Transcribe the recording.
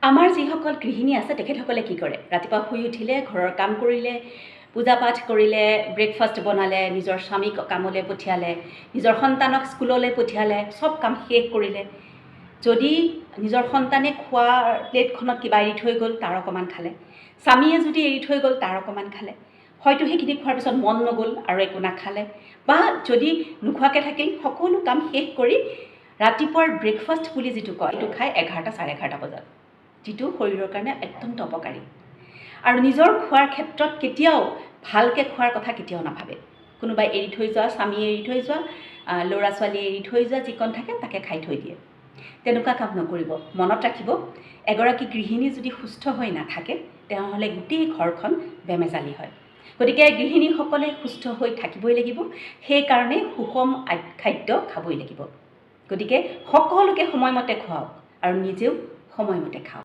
আমাৰ যিসকল গৃহিণী আছে তেখেতসকলে কি কৰে? ৰাতিপুৱা শুই উঠিলে, ঘৰৰ কাম কৰিলে, পূজা পাঠ কৰিলে, ব্ৰেকফাষ্ট বনালে, নিজৰ স্বামীক কামলৈ পঠিয়ালে, নিজৰ সন্তানক স্কুললৈ পঠিয়ালে, চব কাম শেষ কৰিলে। যদি নিজৰ সন্তানে খোৱা প্লেটখনত কিবা এৰি থৈ গ'ল, তাৰ অকণমান খালে। স্বামীয়ে যদি এৰি থৈ গ'ল, তাৰ অকণমান খালে। হয়তো সেইখিনি খোৱাৰ পিছত মন নগ'ল আৰু একো নাখালে, বা যদি নোখোৱাকৈ থাকিল, সকলো কাম শেষ কৰি ৰাতিপুৱাৰ ব্ৰেকফাষ্ট বুলি যিটো কয়, এইটো খাই 11টা, 11:30 বজাত, যিটো শৰীৰৰ কাৰণে অত্যন্ত অপকাৰী। আৰু নিজৰ খোৱাৰ ক্ষেত্ৰত কেতিয়াও ভালকৈ খোৱাৰ কথা কেতিয়াও নাভাবে। কোনোবাই এৰি থৈ যোৱা, স্বামীয়ে এৰি থৈ যোৱা, ল'ৰা ছোৱালীয়ে এৰি থৈ যোৱা যিকণ থাকে তাকে খাই থৈ দিয়ে। তেনেকুৱা কাম নকৰিব। মনত ৰাখিব, এগৰাকী গৃহিণী যদি সুস্থ হৈ নাথাকে, তেনেহ'লে গোটেই ঘৰখন বেমেজালি হয়। গতিকে গৃহিণীসকলে সুস্থ হৈ থাকিবই লাগিব, সেইকাৰণে সুষম খাদ্য খাবই লাগিব। গতিকে সকলোকে সময়মতে খুৱাওক আৰু নিজেও সময়মতে খাওক।